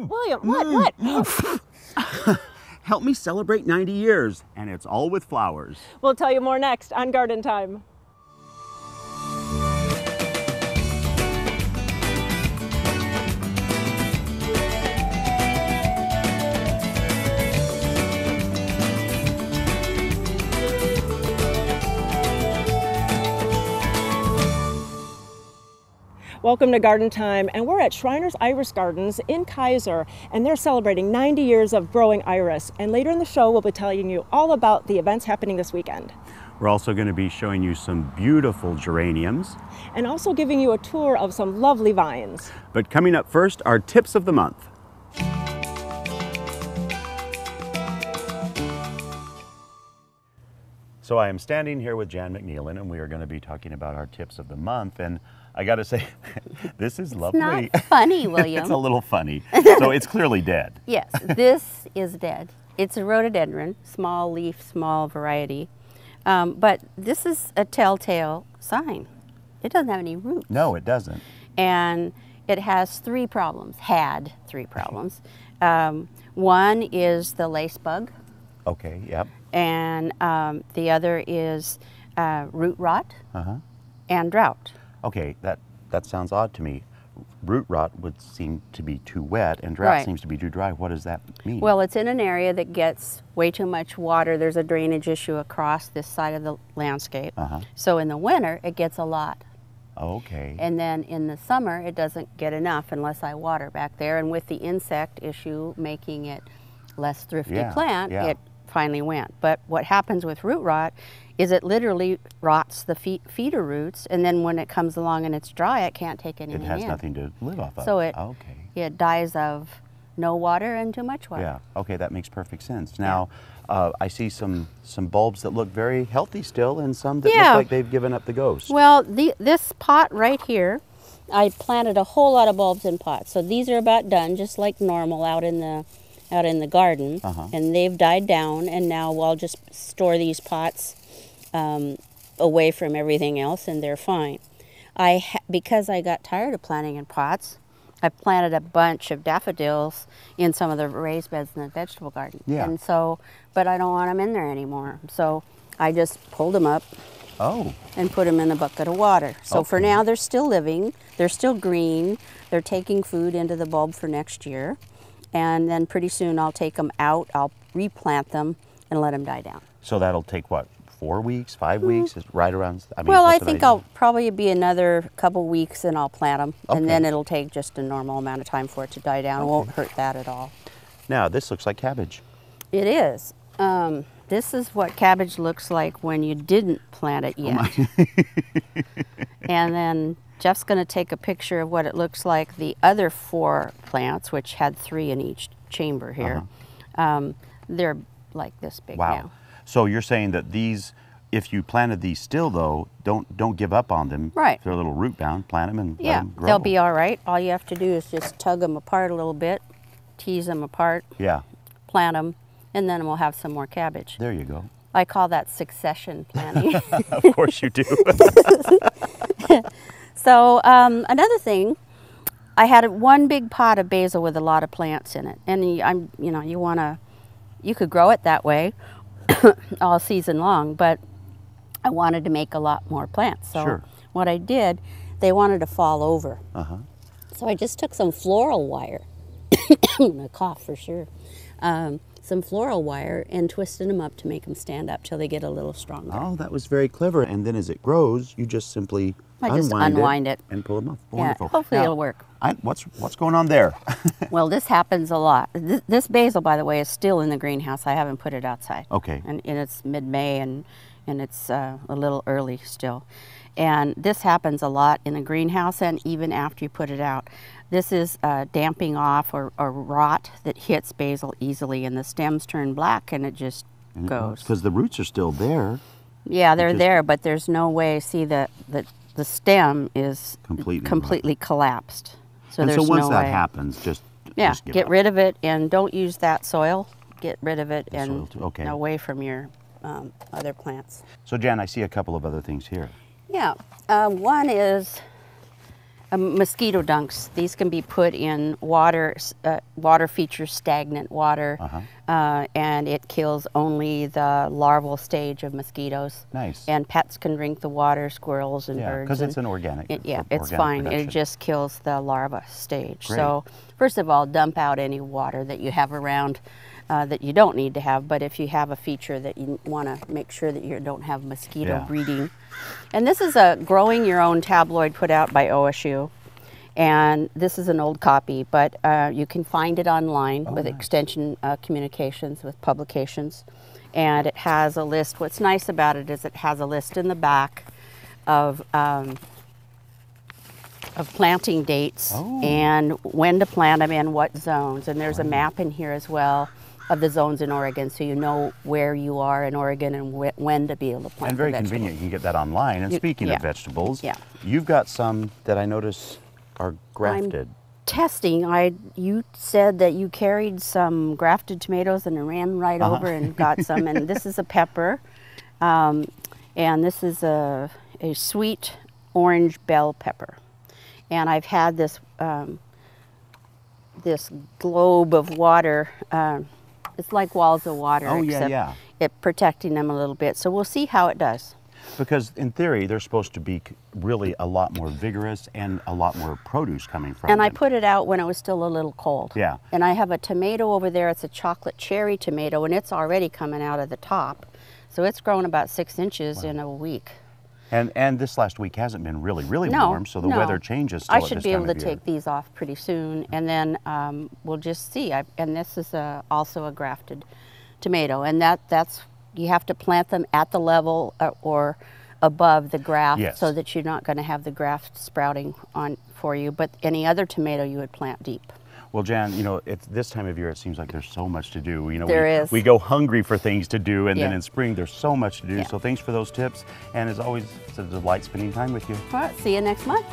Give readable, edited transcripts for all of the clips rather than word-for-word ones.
William, what? Help me celebrate 90 years, and it's all with flowers. We'll tell you more next on Garden Time. Welcome to Garden Time, and we're at Shriner's Iris Gardens in Kaiser, and they're celebrating 90 years of growing iris. And later in the show, we'll be telling you all about the events happening this weekend. We're also going to be showing you some beautiful geraniums. And also giving you a tour of some lovely vines. But coming up first, our tips of the month. So I am standing here with Jan McNeilan, and we are going to be talking about our tips of the month. And I got to say, this is lovely. It's not funny, William. It's a little funny. So it's clearly dead. Yes, this is dead. It's a rhododendron, small leaf, small variety. But this is a telltale sign. It doesn't have any roots. No, it doesn't. And it has three problems, had three problems. One is the lace bug. Okay, yep. And the other is root rot and drought. Okay, that sounds odd to me. Root rot would seem to be too wet, and drought seems to be too dry. What does that mean? Well, it's in an area that gets way too much water. There's a drainage issue across this side of the landscape. So in the winter, it gets a lot. Okay. And then in the summer, it doesn't get enough unless I water back there. And with the insect issue making it less thrifty plant, it finally went. But what happens with root rot is it literally rots the feeder roots, and then when it comes along and it's dry, it can't take anything in. It has nothing to live off of. So it dies of no water and too much water. Yeah, okay, that makes perfect sense. Now, I see some bulbs that look very healthy still, and some that look like they've given up the ghost. Well, this pot right here, I planted a whole lot of bulbs in pots. So these are about done, just like normal out in the garden, and they've died down, and now I'll just store these pots away from everything else, and they're fine. Because I got tired of planting in pots, I planted a bunch of daffodils in some of the raised beds in the vegetable garden. Yeah. And so, but I don't want them in there anymore. So I just pulled them up and put them in a bucket of water. So for now, they're still living. They're still green. They're taking food into the bulb for next year. And then pretty soon I'll take them out, I'll replant them and let them die down. So that'll take what, 4 weeks, 5 weeks? Is right around, I mean, well, I think I'll probably be another couple weeks and I'll plant them. And then it'll take just a normal amount of time for it to die down. It won't hurt that at all. Now, this looks like cabbage. It is. This is what cabbage looks like when you didn't plant it yet. And then Jeff's going to take a picture of what it looks like the other 4 plants, which had 3 in each chamber here. They're like this big now. So you're saying that these, if you planted these still though, don't give up on them. Right. If they're a little root bound, plant them and let them grow. They'll be all right. All you have to do is just tug them apart a little bit, tease them apart, plant them, and then we'll have some more cabbage. There you go. I call that succession planting. Of course you do. So another thing, I had one big pot of basil with a lot of plants in it, and you could grow it that way all season long, but I wanted to make a lot more plants. So what I did, they wanted to fall over. So I just took some floral wire. I'm gonna cough for sure. Some floral wire and twisted them up to make them stand up till they get a little stronger. Oh, that was very clever. And then as it grows, you just simply unwind it and pull them off. Wonderful. Hopefully it'll work. What's going on there? Well, this happens a lot. This basil, by the way, is still in the greenhouse. I haven't put it outside. Okay. And it's mid-May, and it's a little early still. And this happens a lot in the greenhouse and even after you put it out. This is damping off or rot that hits basil easily, and the stems turn black and it just goes. Because the roots are still there. Yeah, they're there, but there's no way. See, the stem is completely collapsed. So so once that happens, just get rid of it and don't use that soil. Get rid of it and away from your other plants. So Jan, I see a couple of other things here. Yeah, one is Mosquito dunks. These can be put in water. Water features stagnant water, and it kills only the larval stage of mosquitoes. Nice. And pets can drink the water, squirrels and birds. Because it's an organic. It's fine. Production. It just kills the larva stage. Great. So first of all, dump out any water that you have around that you don't need to have. But if you have a feature that you want to make sure that you don't have mosquito breeding. And this is a Growing Your Own tabloid put out by OSU. And this is an old copy, but you can find it online with Extension Communications, with publications. And it has a list. What's nice about it is it has a list in the back of planting dates and when to plant them in what zones. And there's a map in here as well of the zones in Oregon, so you know where you are in Oregon and when to be able to plant. And very convenient. You can get that online. And speaking of vegetables, you've got some that I notice are grafted. I'm testing. You said that you carried some grafted tomatoes and I ran right over and got some. And this is a pepper, and this is a sweet orange bell pepper. And I've had this this globe of water. It's like walls of water, except it protecting them a little bit. So we'll see how it does. Because in theory, they're supposed to be really a lot more vigorous and a lot more produce coming from them. And I put it out when it was still a little cold. Yeah. And I have a tomato over there. It's a chocolate cherry tomato, and it's already coming out of the top. So it's grown about 6 inches in a week. And this last week hasn't been really warm, so the weather changes still I at should this be time able to of year. take these off pretty soon, and then we'll just see. And this is also a grafted tomato, and that's you have to plant them at the level or above the graft so that you're not going to have the graft sprouting on for you. But any other tomato you would plant deep. Well, Jan, you know, it's this time of year, it seems like there's so much to do. You know, there is. We go hungry for things to do, and then in spring, there's so much to do. So thanks for those tips. And as always, it's a delight spending time with you. All right, see you next month.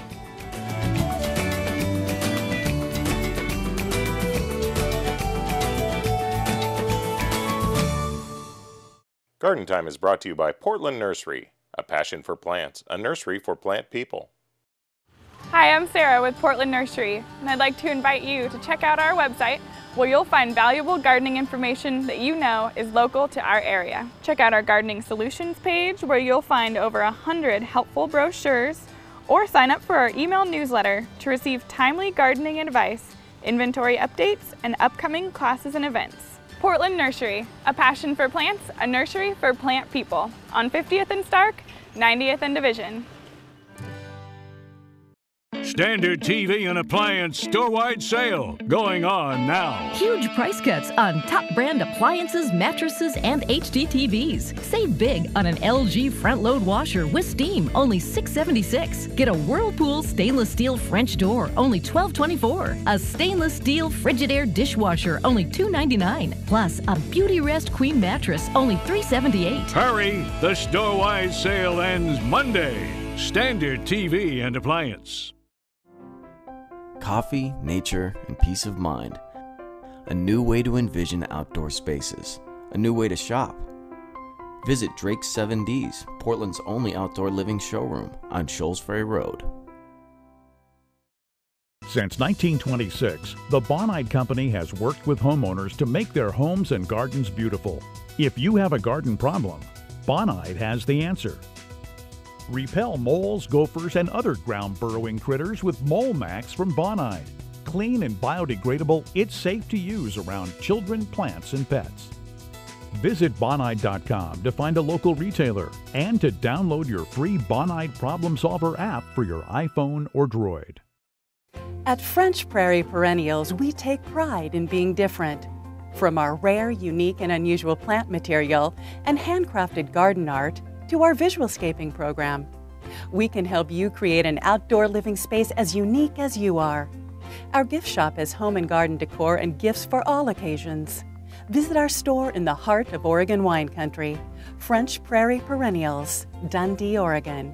Garden Time is brought to you by Portland Nursery, a passion for plants, a nursery for plant people. Hi, I'm Sarah with Portland Nursery, and I'd like to invite you to check out our website where you'll find valuable gardening information that you know is local to our area. Check out our Gardening Solutions page where you'll find over 100 helpful brochures, or sign up for our email newsletter to receive timely gardening advice, inventory updates, and upcoming classes and events. Portland Nursery, a passion for plants, a nursery for plant people, on 50th and Stark, 90th and Division. Standard TV and appliance store-wide sale going on now. Huge price cuts on top brand appliances, mattresses, and HDTVs. Save big on an LG front-load washer with steam, only $6.76. Get a Whirlpool stainless steel French door, only $12.24. A stainless steel Frigidaire dishwasher, only $2.99. Plus a Beauty Rest Queen mattress, only $3.78. Hurry! The store-wide sale ends Monday. Standard TV and appliance. Coffee, nature, and peace of mind. A new way to envision outdoor spaces. A new way to shop. Visit Drake's 7Ds, Portland's only outdoor living showroom on Shoals Ferry Road. Since 1926, the Bonide Company has worked with homeowners to make their homes and gardens beautiful. If you have a garden problem, Bonide has the answer. Repel moles, gophers, and other ground-burrowing critters with Mole Max from Bonide. Clean and biodegradable, it's safe to use around children, plants, and pets. Visit Bonide.com to find a local retailer and to download your free Bonide Problem Solver app for your iPhone or Droid. At French Prairie Perennials, we take pride in being different. From our rare, unique, and unusual plant material and handcrafted garden art, to our visualscaping program. We can help you create an outdoor living space as unique as you are. Our gift shop has home and garden decor and gifts for all occasions. Visit our store in the heart of Oregon wine country, French Prairie Perennials, Dundee, Oregon.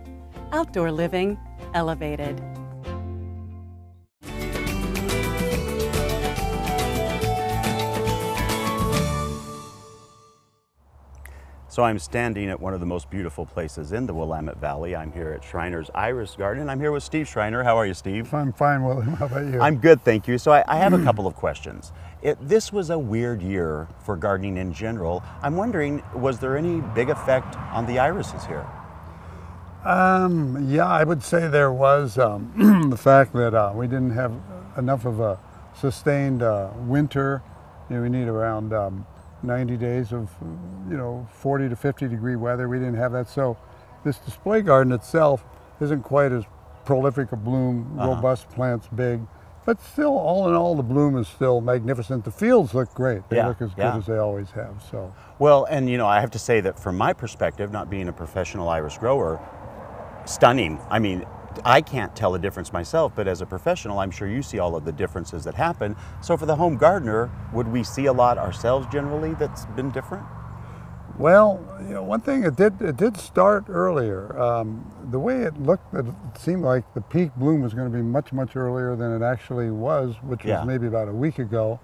Outdoor living elevated. So I'm standing at one of the most beautiful places in the Willamette Valley. I'm here at Schreiner's Iris Garden. I'm here with Steve Schreiner. How are you, Steve? I'm fine, William. How about you? I'm good, thank you. So I have a couple of questions. This was a weird year for gardening in general. I'm wondering, was there any big effect on the irises here? Yeah, I would say there was. The fact that we didn't have enough of a sustained winter. You know, we need around 90 days of 40 to 50 degree weather. We didn't have that, so this display garden itself isn't quite as prolific a bloom, robust plants, big, but still, all in all, the bloom is still magnificent. The fields look great. They look as good as they always have. So well, and I have to say that from my perspective, not being a professional iris grower, stunning. I mean, I can't tell the difference myself, but as a professional, I'm sure you see all of the differences that happen. So for the home gardener, would we see a lot ourselves generally that's been different? Well, one thing, it did start earlier. The way it looked, it seemed like the peak bloom was going to be much, much earlier than it actually was, which was maybe about a week ago.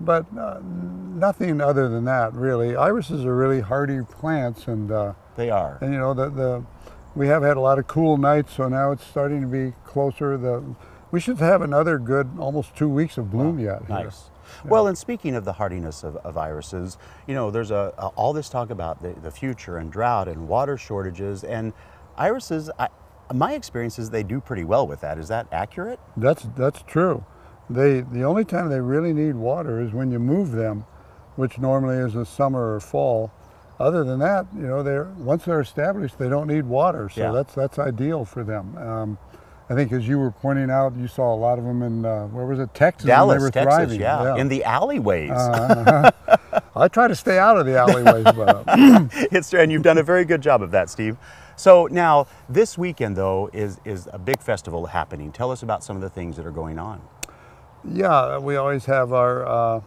But nothing other than that, really. Irises are really hardy plants, and they are. And we have had a lot of cool nights, so now it's starting to be closer. We should have another good almost 2 weeks of bloom yet here. Nice. Yeah. Well, and speaking of the hardiness of irises, there's all this talk about the future and drought and water shortages, and irises, my experience is they do pretty well with that. Is that accurate? That's true. The only time they really need water is when you move them, which normally is the summer or fall. Other than that, once they're established, they don't need water, so that's ideal for them. I think, as you were pointing out, you saw a lot of them in where was it, Texas? Dallas, and they were Texas, thriving. yeah, in the alleyways. I try to stay out of the alleyways, but and you've done a very good job of that, Steve. So now this weekend, though, is a big festival happening. Tell us about some of the things that are going on. Yeah, we always have our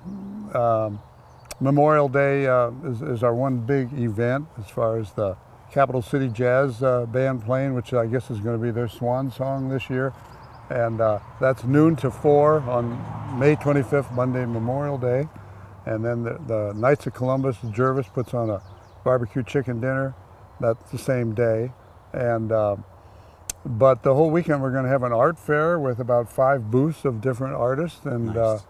Memorial Day is our one big event as far as the Capital City Jazz Band playing, which I guess is going to be their swan song this year. And that's noon to 4 on May 25th, Monday, Memorial Day. And then the Knights of Columbus, Jervis puts on a barbecue chicken dinner. That's the same day. And but the whole weekend we're going to have an art fair with about 5 booths of different artists. And nice.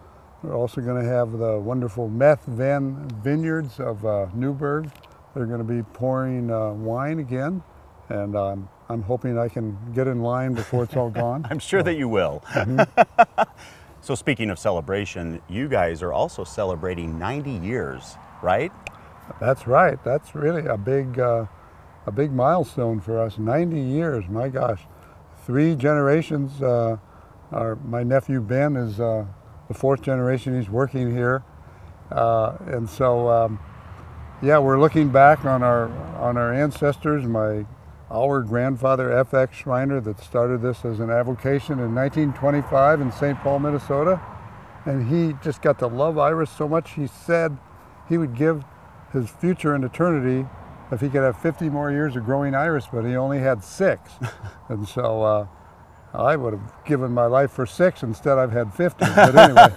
We're also going to have the wonderful Meth Van Vineyards of Newburgh. They're going to be pouring wine again, and I'm hoping I can get in line before it's all gone. I'm sure that you will. So speaking of celebration, you guys are also celebrating 90 years, right? That's right. That's really a big milestone for us. 90 years, my gosh. 3 generations. My nephew Ben is the 4th generation. He's working here, and so. Yeah, we're looking back on our ancestors. Our grandfather F.X. Schreiner that started this as an avocation in 1925 in St. Paul, Minnesota, and he just got to love iris so much he said he would give his future in eternity if he could have 50 more years of growing iris, but he only had 6, and so I would have given my life for 6. Instead, I've had 50. But anyway,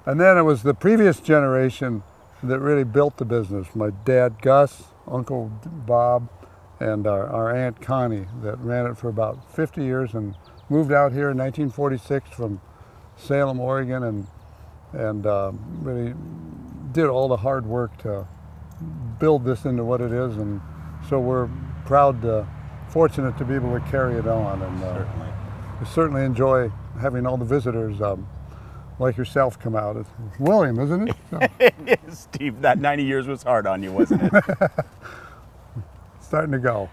and then it was the previous generation that really built the business. My dad Gus, Uncle Bob, and our Aunt Connie that ran it for about 50 years and moved out here in 1946 from Salem, Oregon, and really did all the hard work to build this into what it is. And so we're fortunate to be able to carry it on. And we certainly enjoy having all the visitors like yourself come out. It's William, isn't it? So. It is, Steve. That 90 years was hard on you, wasn't it? Starting to go.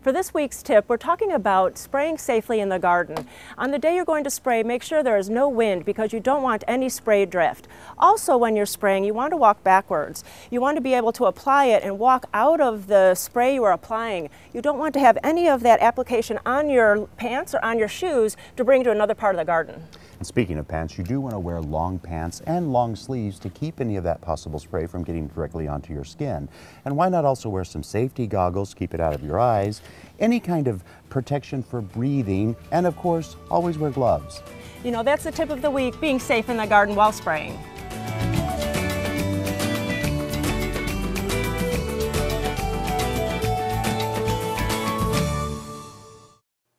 For this week's tip, we're talking about spraying safely in the garden. On the day you're going to spray, make sure there is no wind because you don't want any spray drift. Also, when you're spraying, you want to walk backwards. You want to be able to apply it and walk out of the spray you are applying. You don't want to have any of that application on your pants or on your shoes to bring to another part of the garden. And speaking of pants, you do want to wear long pants and long sleeves to keep any of that possible spray from getting directly onto your skin. And why not also wear some safety goggles, keep it out of your eyes, any kind of protection for breathing, and of course, always wear gloves. You know, that's the tip of the week, being safe in the garden while spraying.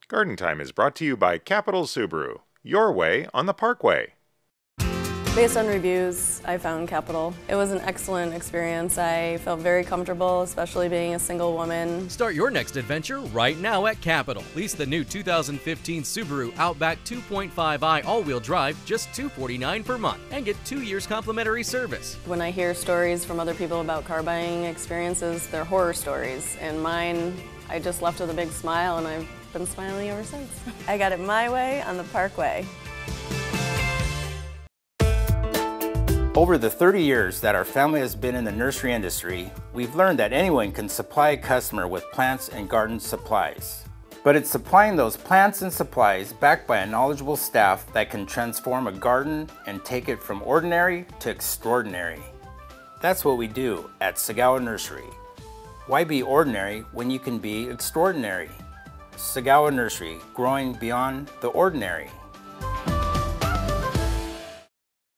Garden Time is brought to you by Capital Subaru, your way on the Parkway. Based on reviews, I found Capital. It was an excellent experience. I felt very comfortable, especially being a single woman. Start your next adventure right now at Capital. Lease the new 2015 Subaru Outback 2.5i all-wheel drive, just $249 per month, and get 2 years complimentary service. When I hear stories from other people about car buying experiences, they're horror stories. And mine, I just left with a big smile, and I've been smiling ever since. I got it my way on the Parkway. Over the 30 years that our family has been in the nursery industry, we've learned that anyone can supply a customer with plants and garden supplies. But it's supplying those plants and supplies backed by a knowledgeable staff that can transform a garden and take it from ordinary to extraordinary. That's what we do at Sagawa Nursery. Why be ordinary when you can be extraordinary? Sagawa Nursery, growing beyond the ordinary.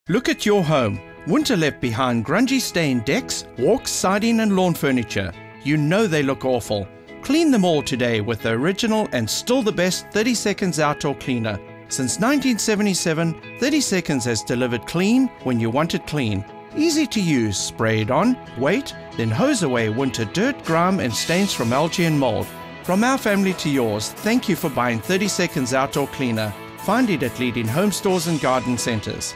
Look at your home. Winter left behind grungy stained decks, walks, siding and lawn furniture. You know they look awful. Clean them all today with the original and still the best 30 Seconds Outdoor Cleaner. Since 1977, 30 Seconds has delivered clean when you want it clean. Easy to use, spray it on, wait, then hose away winter dirt, grime and stains from algae and mold. From our family to yours, thank you for buying 30 Seconds Outdoor Cleaner. Find it at leading home stores and garden centers.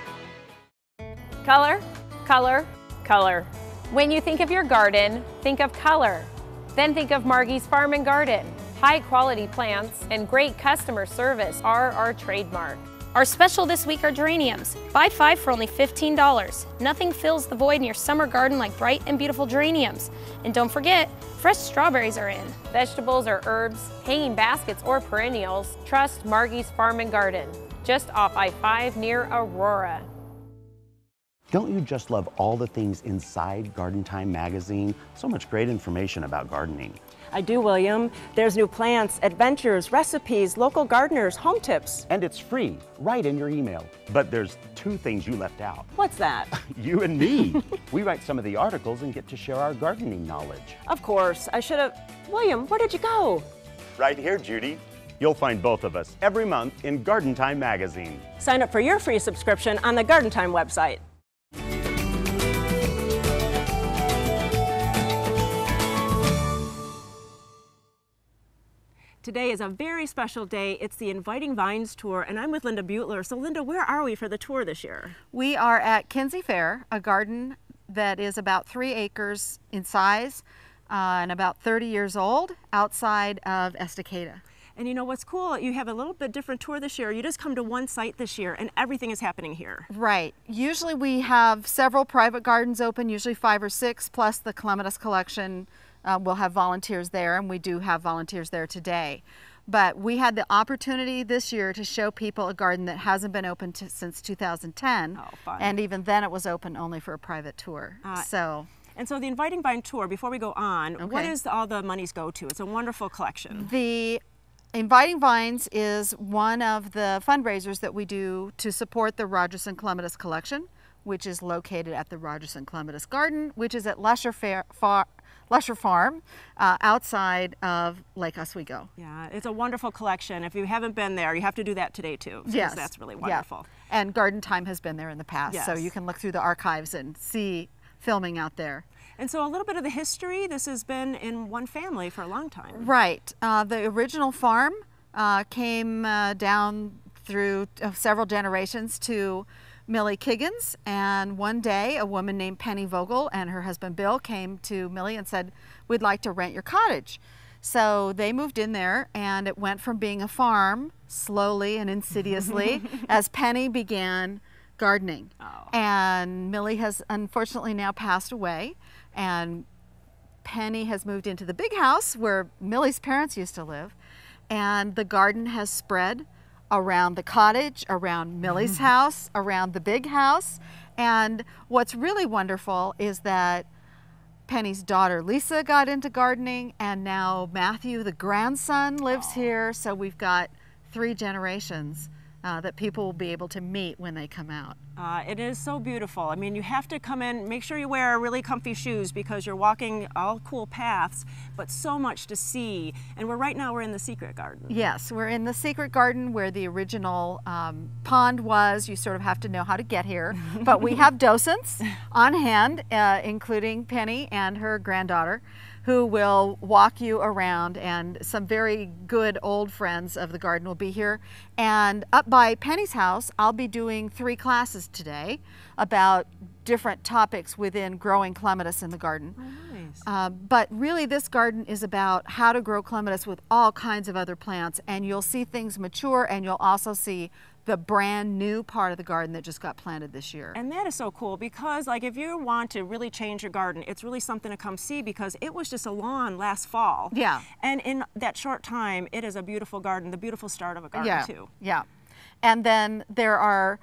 Color, color, color. When you think of your garden, think of color. Then think of Margie's Farm and Garden. High quality plants and great customer service are our trademark. Our special this week are geraniums. Buy 5 for only $15. Nothing fills the void in your summer garden like bright and beautiful geraniums. And don't forget, fresh strawberries are in. Vegetables or herbs, hanging baskets or perennials, trust Margie's Farm and Garden. Just off I-5 near Aurora. Don't you just love all the things inside Garden Time magazine? So much great information about gardening. I do, William. There's new plants, adventures, recipes, local gardeners, home tips. And it's free, right in your email. But there's 2 things you left out. What's that? You and me. We write some of the articles and get to share our gardening knowledge. Of course. I should have... William, where did you go? Right here, Judy. You'll find both of us every month in Garden Time magazine. Sign up for your free subscription on the Garden Time website. Today is a very special day. It's the Inviting Vines Tour, and I'm with Linda Butler. So Linda, where are we for the tour this year? We are at Kinsey Fair, a garden that is about 3 acres in size and about 30 years old outside of Estacada. And you know what's cool? You have a little bit different tour this year. You just come to one site this year and everything is happening here. Right. Usually we have several private gardens open, usually 5 or 6, plus the clematis collection. We'll have volunteers there, and we do have volunteers there today. But we had the opportunity this year to show people a garden that hasn't been open since 2010. Oh, fun. And even then it was open only for a private tour. And so the Inviting Vine Tour, before we go on, Okay. what does all the monies go to? It's a wonderful collection. The Inviting Vines is one of the fundraisers that we do to support the Rogerson Clematis Collection, which is located at the Rogerson Clematis Garden, which is at Lusher Farm, outside of Lake Oswego. Yeah, it's a wonderful collection. If you haven't been there, you have to do that today too. Yes, that's really wonderful. Yeah. And Garden Time has been there in the past, so you can look through the archives and see filming out there. And so a little bit of the history, this has been in one family for a long time. Right. The original farm came down through several generations to Millie Kiggins, and one day a woman named Penny Vogel and her husband Bill came to Millie and said, "We'd like to rent your cottage." So they moved in there, and it went from being a farm slowly and insidiously as Penny began gardening. Oh. And Millie has unfortunately now passed away, and Penny has moved into the big house where Millie's parents used to live, and the garden has spread around the cottage, around Millie's house, around the big house. And what's really wonderful is that Penny's daughter Lisa got into gardening, and now Matthew, the grandson, lives here. So we've got 3 generations that people will be able to meet when they come out. It is so beautiful. I mean, you have to come in, make sure you wear really comfy shoes because you're walking all cool paths, but so much to see. And right now we're in the secret garden. Yes, we're in the secret garden where the original pond was. You sort of have to know how to get here. But we have docents on hand, including Penny and her granddaughter, who will walk you around, and some very good old friends of the garden will be here. And up by Penny's house, I'll be doing 3 classes today about different topics within growing clematis in the garden. Oh, nice. But really this garden is about how to grow clematis with all kinds of other plants, and you'll see things mature, and you'll also see the brand new part of the garden that just got planted this year. And that is so cool because, like, if you want to really change your garden, it's really something to come see because it was just a lawn last fall. Yeah. And in that short time, it is a beautiful garden, the beautiful start of a garden too. Yeah. And then there are,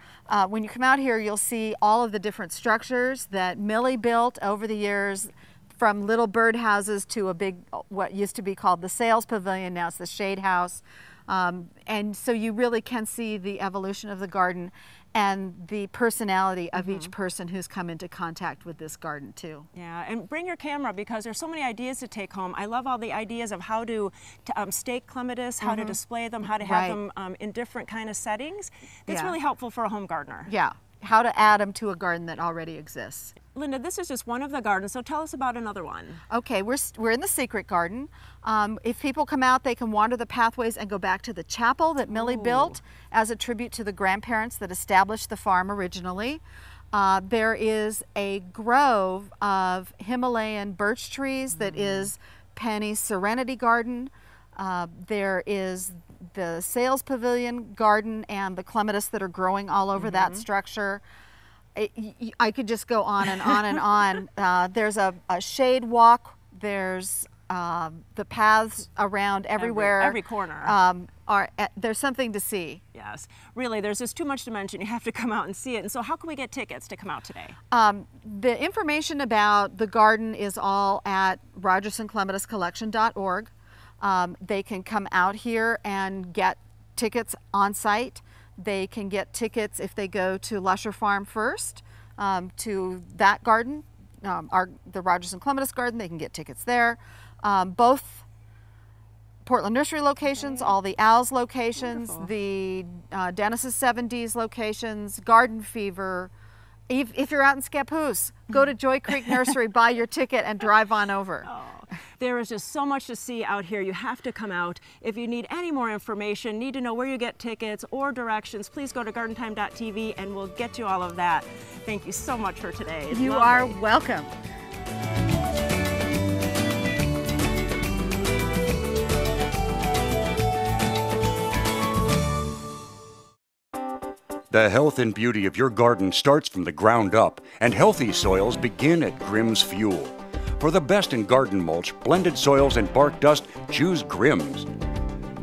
when you come out here, you'll see all of the different structures that Millie built over the years, from little birdhouses to a big, what used to be called the sales pavilion, now it's the shade house. And so you really can see the evolution of the garden and the personality of each person who's come into contact with this garden too. Yeah, and bring your camera because there's so many ideas to take home. I love all the ideas of how to stake clematis, how to display them, how to have them in different kind of settings. That's really helpful for a home gardener. Yeah, how to add them to a garden that already exists. Linda, this is just one of the gardens, so tell us about another one. Okay, we're in the secret garden. If people come out, they can wander the pathways and go back to the chapel that Millie built as a tribute to the grandparents that established the farm originally. There is a grove of Himalayan birch trees that is Penny's Serenity Garden. There is the sales pavilion garden and the clematis that are growing all over that structure. I could just go on and on and on. There's a shade walk. There's the paths around everywhere. Every corner. There's something to see. Yes, really, there's just too much to mention. You have to come out and see it. And so how can we get tickets to come out today? The information about the garden is all at rogersonclematiscollection.org. They can come out here and get tickets on site. They can get tickets if they go to Lusher Farm first, to that garden, the Rogerson Clematis garden. They can get tickets there. Both Portland Nursery locations, all the Owls locations, the Dennis's 7Ds locations, Garden Fever. If you're out in Scappoose, go to Joy Creek Nursery, buy your ticket, and drive on over. There is just so much to see out here. You have to come out. If you need any more information, need to know where you get tickets or directions, please go to gardentime.tv and we'll get you all of that. Thank you so much for today. You are welcome. The health and beauty of your garden starts from the ground up, and healthy soils begin at Grimm's Fuel. For the best in garden mulch, blended soils, and bark dust, choose Grimm's.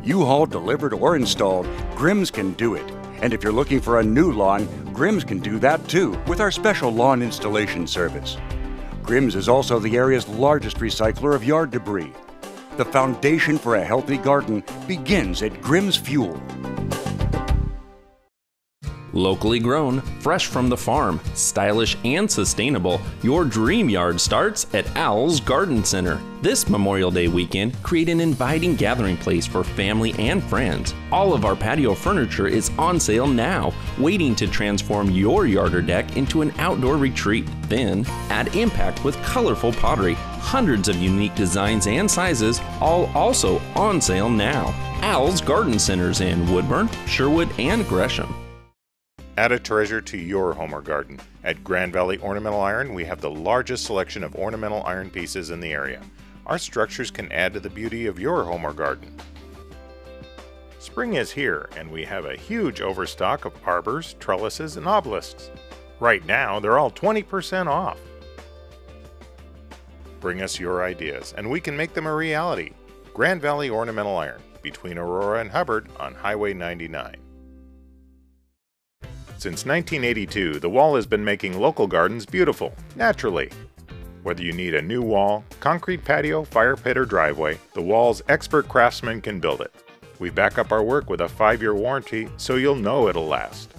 U-Haul delivered or installed, Grimm's can do it. And if you're looking for a new lawn, Grimm's can do that too with our special lawn installation service. Grimm's is also the area's largest recycler of yard debris. The foundation for a healthy garden begins at Grimm's Fuel. Locally grown, fresh from the farm, stylish and sustainable, your dream yard starts at Owl's Garden Center. This Memorial Day weekend, create an inviting gathering place for family and friends. All of our patio furniture is on sale now, waiting to transform your yard or deck into an outdoor retreat. Then, add impact with colorful pottery, hundreds of unique designs and sizes, all also on sale now. Owl's Garden Centers in Woodburn, Sherwood, and Gresham. Add a treasure to your home or garden. At Grand Valley Ornamental Iron, we have the largest selection of ornamental iron pieces in the area. Our structures can add to the beauty of your home or garden. Spring is here, and we have a huge overstock of arbors, trellises, and obelisks. Right now, they're all 20% off. Bring us your ideas, and we can make them a reality. Grand Valley Ornamental Iron, between Aurora and Hubbard on Highway 99. Since 1982, the Wall has been making local gardens beautiful, naturally. Whether you need a new wall, concrete patio, fire pit, or driveway, the Wall's expert craftsmen can build it. We back up our work with a 5-year warranty, so you'll know it'll last.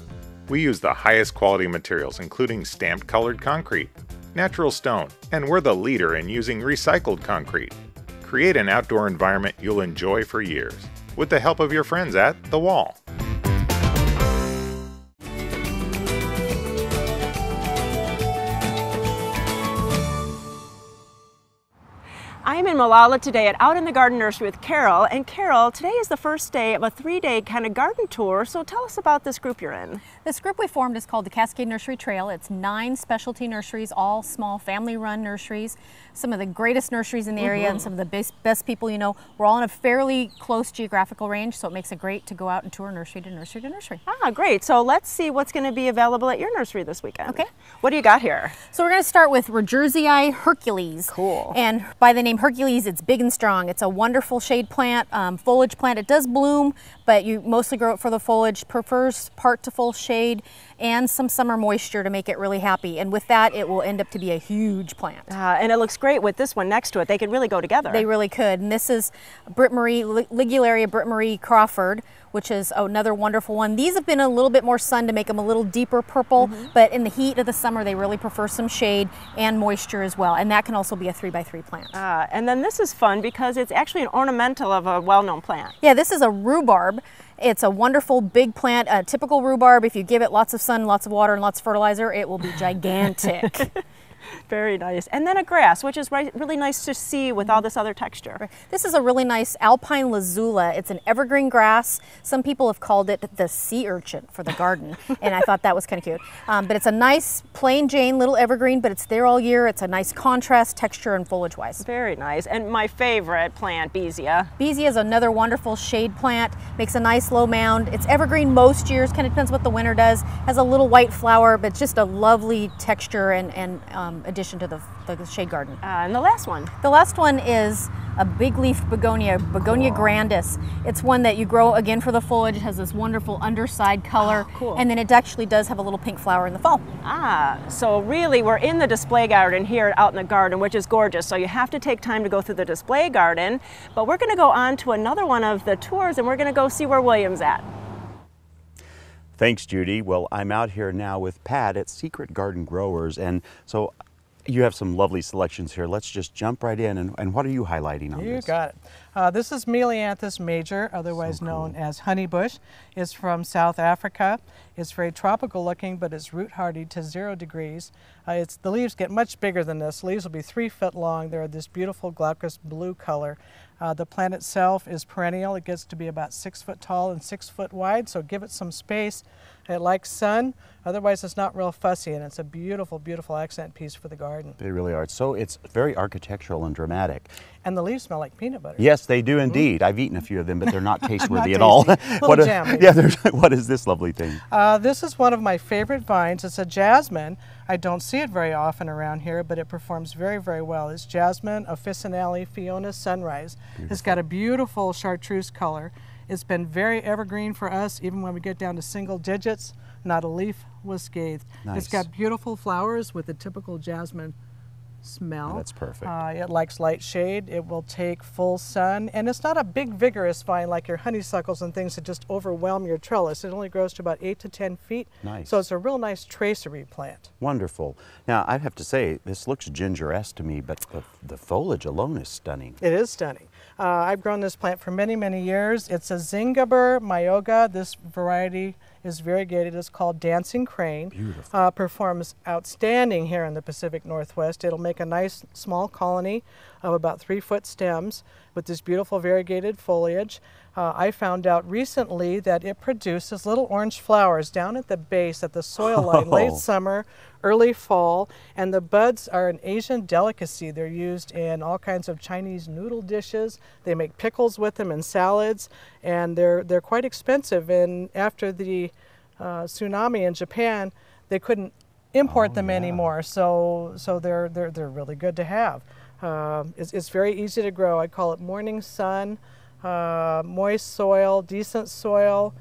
We use the highest quality materials, including stamped colored concrete, natural stone, and we're the leader in using recycled concrete. Create an outdoor environment you'll enjoy for years, with the help of your friends at The Wall. I'm in Molalla today at Out in the Garden Nursery with Carol. And Carol, today is the first day of a 3-day kind of garden tour, so tell us about this group you're in. This group we formed is called the Cascade Nursery Trail. It's 9 specialty nurseries, all small family-run nurseries. Some of the greatest nurseries in the area and some of the best people you know. We're all in a fairly close geographical range, so it makes it great to go out and tour nursery to nursery to nursery. Ah, great. So let's see what's going to be available at your nursery this weekend. Okay. What do you got here? So we're going to start with Hydrangea Hercules. Cool. And by the name Hercules, it's big and strong. It's a wonderful shade plant, foliage plant. It does bloom, but you mostly grow it for the foliage, prefers part to full shade and some summer moisture to make it really happy. And with that, it will end up to be a huge plant. And it looks great with this one next to it. They could really go together. They really could. And this is Ligularia Britt Marie Crawford, which is another wonderful one. These have been a little bit more sun to make them a little deeper purple, but in the heat of the summer, they really prefer some shade and moisture as well. And that can also be a 3x3 plant. And then this is fun because it's actually an ornamental of a well-known plant. Yeah, this is a rhubarb. It's a wonderful big plant, a typical rhubarb. If you give it lots of sun, lots of water, and lots of fertilizer, it will be gigantic. Very nice. And then a grass, which is really nice to see with all this other texture. This is a really nice alpine lazula. It's an evergreen grass. Some people have called it the sea urchin for the garden, and I thought that was kind of cute. But it's a nice, plain Jane little evergreen, but it's there all year. It's a nice contrast, texture, and foliage-wise. Very nice. And my favorite plant, Beesia. Beesia is another wonderful shade plant. Makes a nice low mound. It's evergreen most years, kind of depends what the winter does. Has a little white flower, but just a lovely texture and addition to the shade garden. And the last one? The last one is a big leaf begonia, Begonia grandis. It's one that you grow again for the foliage. It has this wonderful underside color, and then it actually does have a little pink flower in the fall. So really we're in the display garden here out in the garden, which is gorgeous. So you have to take time to go through the display garden, but we're going to go on to another one of the tours and we're going to go see where William's at. Thanks, Judy. Well, I'm out here now with Pat at Secret Garden Growers, and so you have some lovely selections here. Let's just jump right in. And what are you highlighting on this? You got it. This is Melianthus major, otherwise known as honeybush. It's from South Africa. It's very tropical looking, but it's root hardy to 0 degrees. The leaves get much bigger than this. The leaves will be 3 foot long. They're this beautiful glaucous blue color. The plant itself is perennial. It gets to be about 6 foot tall and 6 foot wide, so give it some space. It likes sun, otherwise it's not real fussy, and it's a beautiful, beautiful accent piece for the garden. They really are. So it's very architectural and dramatic. And the leaves smell like peanut butter. Yes, they do indeed. I've eaten a few of them, but they're not tasteworthy at all. Little jam. What is this lovely thing? This is one of my favorite vines. It's a jasmine. I don't see it very often around here, but it performs very, very well. It's Jasmine officinale Fiona Sunrise. It's got a beautiful chartreuse color. It's been very evergreen for us, even when we get down to single digits. Not a leaf was scathed. Nice. It's got beautiful flowers with the typical jasmine smell. That's perfect. It likes light shade. It will take full sun, and it's not a big vigorous vine like your honeysuckles and things that just overwhelm your trellis. It only grows to about 8 to 10 feet. Nice. So it's a real nice tracery plant. Wonderful. Now I have to say this looks ginger-esque to me, but the foliage alone is stunning. It is stunning. I've grown this plant for many, many years. It's a Zingiber myoga. This variety is variegated. It's called Dancing Crane. Beautiful. Performs outstanding here in the Pacific Northwest. It'll make a nice small colony of about 3 foot stems with this beautiful variegated foliage. I found out recently that it produces little orange flowers down at the base at the soil line, late summer, early fall, and the buds are an Asian delicacy. They're used in all kinds of Chinese noodle dishes. They make pickles with them and salads, and they're quite expensive. And after the tsunami in Japan, they couldn't import them anymore, so they're really good to have. It's very easy to grow. I call it morning sun, moist soil, decent soil,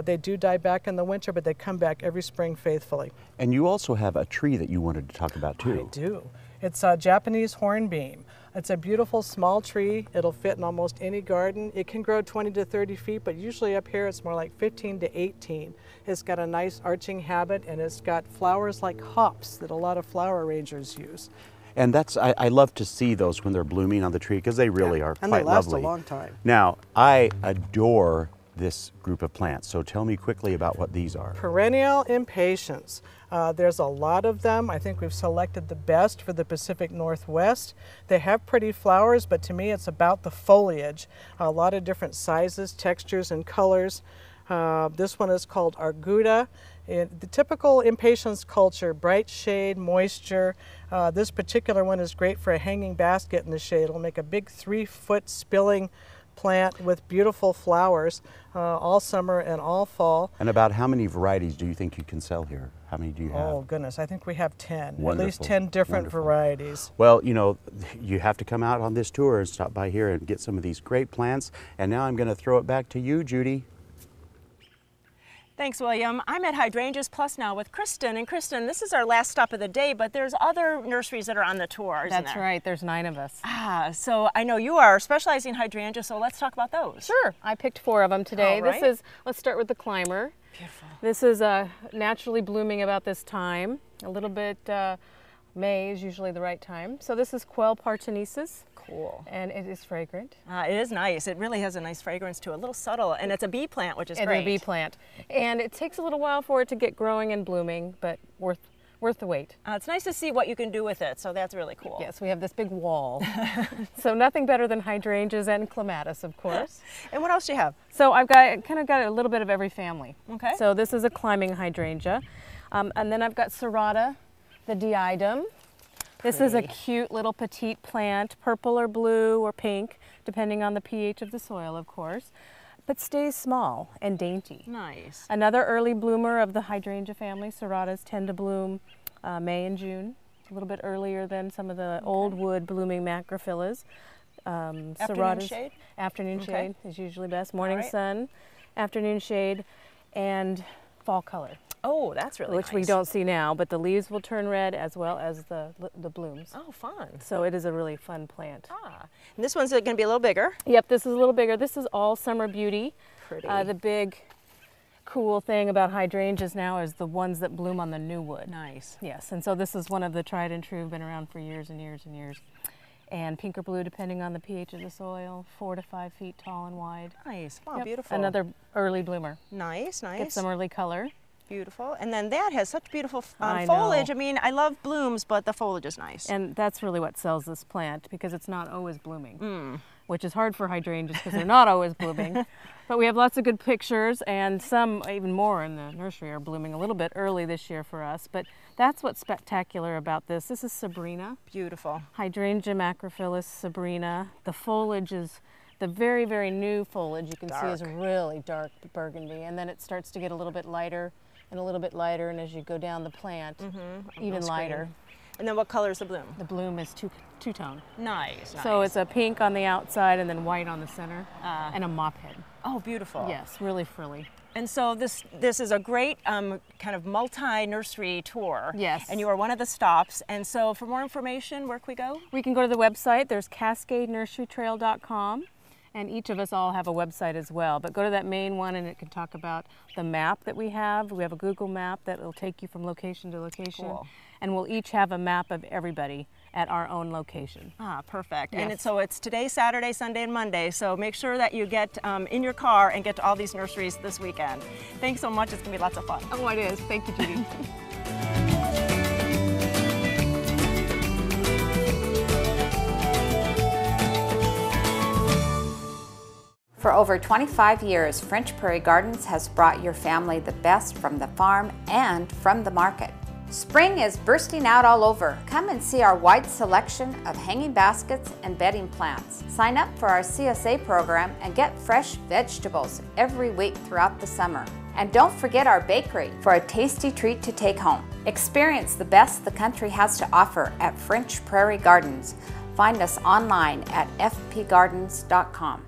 They do die back in the winter, but they come back every spring faithfully. And you also have a tree that you wanted to talk about too. I do. It's a Japanese hornbeam. It's a beautiful small tree. It'll fit in almost any garden. It can grow 20 to 30 feet, but usually up here it's more like 15 to 18. It's got a nice arching habit, and it's got flowers like hops that a lot of flower arrangers use. And that's, I love to see those when they're blooming on the tree, because they really are and quite they last lovely. a long time. Now, I adore this group of plants, so tell me quickly about what these are. Perennial impatiens. There's a lot of them. I think we've selected the best for the Pacific Northwest. They have pretty flowers, but to me it's about the foliage. A lot of different sizes, textures, and colors. This one is called Arguta. The typical impatiens culture, bright shade, moisture. This particular one is great for a hanging basket in the shade. It'll make a big 3-foot spilling plant with beautiful flowers all summer and all fall. And about how many varieties do you think you can sell here? How many do you have? Oh goodness, I think we have 10. Wonderful. At least 10 different varieties. Well, you know, you have to come out on this tour and stop by here and get some of these great plants. And now I'm going to throw it back to you, Judy. Thanks, William. I'm at Hydrangeas Plus now with Kristen. And Kristen, this is our last stop of the day, but there's other nurseries that are on the tour, isn't That's there? right. There's 9 of us. So I know you are specializing in hydrangeas, so let's talk about those. Sure. I picked 4 of them today. All right. Let's start with the climber. Beautiful. This is naturally blooming about this time. A little bit, May is usually the right time. So this is Quell partensis. Cool. And it is fragrant. It is nice. It really has a nice fragrance to it, a little subtle, and it's a bee plant, which is It's great. a bee plant. And it takes a little while for it to get growing and blooming, but worth the wait. It's nice to see what you can do with it, so that's really cool. Yes, we have this big wall. So nothing better than hydrangeas and clematis, of course. And what else do you have? So I've got a little bit of every family. Okay. So this is a climbing hydrangea. And then I've got serrata, the diadem. This is a cute little petite plant, purple or blue or pink, depending on the pH of the soil, of course, but stays small and dainty. Nice. Another early bloomer of the hydrangea family. Serratas tend to bloom May and June, a little bit earlier than some of the old wood blooming macrophyllus. Afternoon shade? Afternoon shade is usually best. Morning right. sun, afternoon shade, and fall color. Oh, that's really Which nice. we don't see now, but the leaves will turn red as well as the blooms. Oh, fun. So it is a really fun plant. And this one's going to be a little bigger. Yep, this is a little bigger. This is all summer beauty. Pretty. The big cool thing about hydrangeas now is the ones that bloom on the new wood. Nice. Yes, and so this is one of the tried and true, been around for years and years and years. And pink or blue, depending on the pH of the soil, 4 to 5 feet tall and wide. Nice. Wow, Yep. beautiful. Another early bloomer. Nice, nice. Get some early color. Beautiful. And then that has such beautiful I foliage. know. I mean, I love blooms, but the foliage is nice. And that's really what sells this plant, because it's not always blooming, which is hard for hydrangeas because they're not always blooming. But we have lots of good pictures, and some even more in the nursery are blooming a little bit early this year for us. But that's what's spectacular about this. This is Sabrina. Beautiful. Hydrangea macrophyllus Sabrina. The foliage is the very, very new foliage you can see is really dark burgundy, and then it starts to get a little bit lighter and a little bit lighter, and as you go down the plant, even lighter. And then what color is the bloom? The bloom is two-tone. Nice, So it's a pink on the outside and then white on the center, and a mop head. Oh, beautiful. Yes, really frilly. And so this is a great kind of multi-nursery tour. Yes. And you are one of the stops. And so for more information, where can we go? We can go to the website. There's cascadenurserytrail.com. And each of us all have a website as well. But go to that main one and it can talk about the map that we have. We have a Google map that will take you from location to location. Cool. And we'll each have a map of everybody at our own location. Perfect. Yes. And so it's today, Saturday, Sunday, and Monday. So make sure that you get in your car and get to all these nurseries this weekend. Thanks so much. It's going to be lots of fun. Oh, it is. Thank you, Judy. For over 25 years, French Prairie Gardens has brought your family the best from the farm and from the market. Spring is bursting out all over. Come and see our wide selection of hanging baskets and bedding plants. Sign up for our CSA program and get fresh vegetables every week throughout the summer. And don't forget our bakery for a tasty treat to take home. Experience the best the country has to offer at French Prairie Gardens. Find us online at fpgardens.com.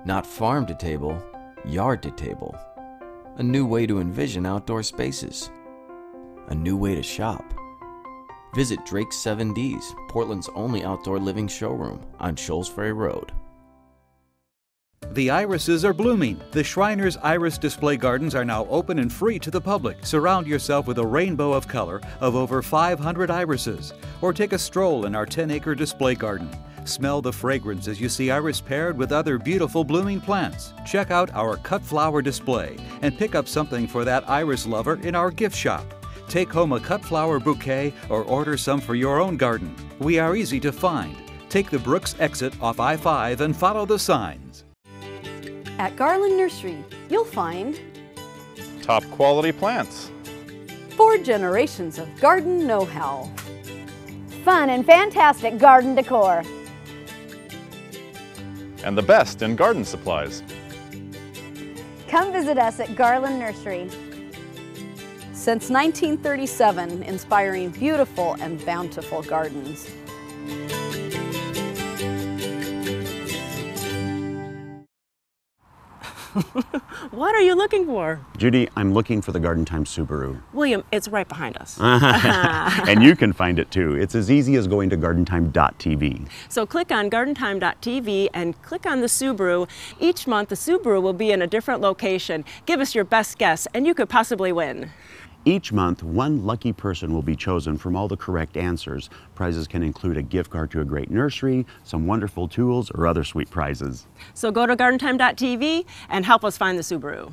Not farm to table, yard to table, a new way to envision outdoor spaces, a new way to shop. Visit Drake's 7Ds, Portland's only outdoor living showroom on Shoals Ferry Road. The irises are blooming. The Shriners Iris Display Gardens are now open and free to the public. Surround yourself with a rainbow of color of over 500 irises, or take a stroll in our 10-acre display garden. Smell the fragrance as you see iris paired with other beautiful blooming plants. Check out our cut flower display and pick up something for that iris lover in our gift shop. Take home a cut flower bouquet or order some for your own garden. We are easy to find. Take the Brooks exit off I-5 and follow the signs. At Garland Nursery, you'll find top quality plants, 4 generations of garden know-how, fun and fantastic garden decor, and the best in garden supplies. Come visit us at Garland Nursery. Since 1937, inspiring beautiful and bountiful gardens. What are you looking for? Judy, I'm looking for the Garden Time Subaru. William, it's right behind us. And you can find it too. It's as easy as going to gardentime.tv. So click on gardentime.tv and click on the Subaru. Each month the Subaru will be in a different location. Give us your best guess and you could possibly win. Each month, one lucky person will be chosen from all the correct answers. Prizes can include a gift card to a great nursery, some wonderful tools, or other sweet prizes. So go to gardentime.tv and help us find the Subaru.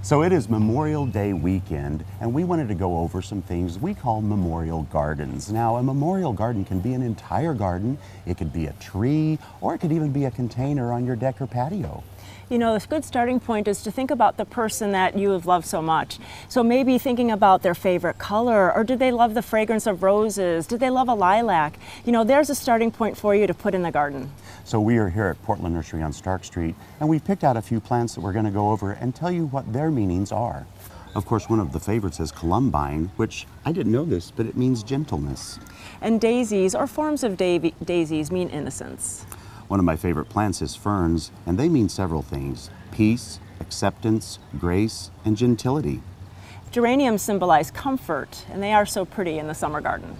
So it is Memorial Day weekend, and we wanted to go over some things we call memorial gardens. Now, a memorial garden can be an entire garden, it could be a tree, or it could even be a container on your deck or patio. You know, a good starting point is to think about the person that you have loved so much. So maybe thinking about their favorite color, or did they love the fragrance of roses? Did they love a lilac? You know, there's a starting point for you to put in the garden. So we are here at Portland Nursery on Stark Street, and we've picked out a few plants that we're going to go over and tell you what their meanings are. Of course, one of the favorites is columbine, which I didn't know this, but it means gentleness. And daisies, or forms of daisies, mean innocence. One of my favorite plants is ferns, and they mean several things: peace, acceptance, grace, and gentility. Geraniums symbolize comfort, and they are so pretty in the summer garden.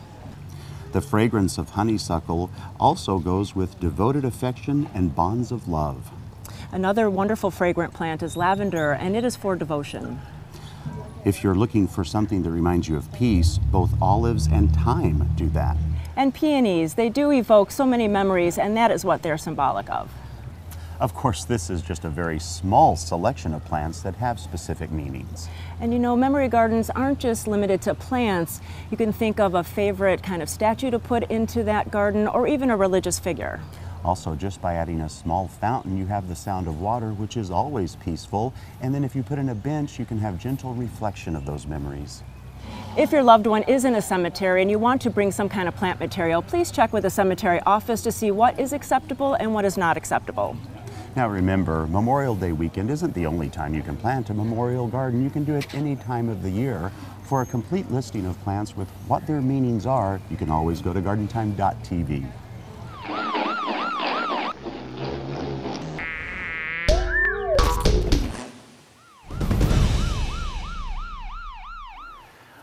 The fragrance of honeysuckle also goes with devoted affection and bonds of love. Another wonderful fragrant plant is lavender, and it is for devotion. If you're looking for something that reminds you of peace, both olives and thyme do that. And peonies, they do evoke so many memories, and that is what they're symbolic of. Of course, this is just a very small selection of plants that have specific meanings. And you know, memory gardens aren't just limited to plants. You can think of a favorite kind of statue to put into that garden, or even a religious figure. Also, just by adding a small fountain, you have the sound of water, which is always peaceful. And then if you put in a bench, you can have gentle reflection of those memories. If your loved one is in a cemetery and you want to bring some kind of plant material, please check with the cemetery office to see what is acceptable and what is not acceptable. Now remember, Memorial Day weekend isn't the only time you can plant a memorial garden. You can do it any time of the year. For a complete listing of plants with what their meanings are, you can always go to gardentime.tv.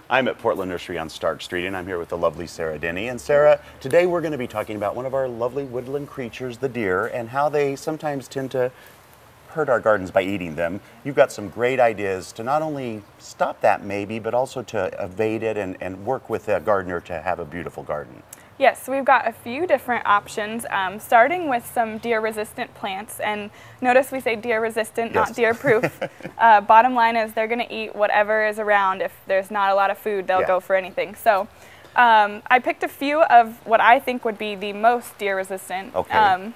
I'm at Portland Nursery on Stark Street, and I'm here with the lovely Sarah Denny. And Sarah, today we're going to be talking about one of our lovely woodland creatures, the deer, and how they sometimes tend to hurt our gardens by eating them. You've got some great ideas to not only stop that maybe, but also to evade it and work with a gardener to have a beautiful garden. Yes, we've got a few different options, starting with some deer-resistant plants. And notice we say deer-resistant, not deer-proof. Bottom line is they're going to eat whatever is around. If there's not a lot of food, they'll go for anything. So I picked a few of what I think would be the most deer-resistant. Okay.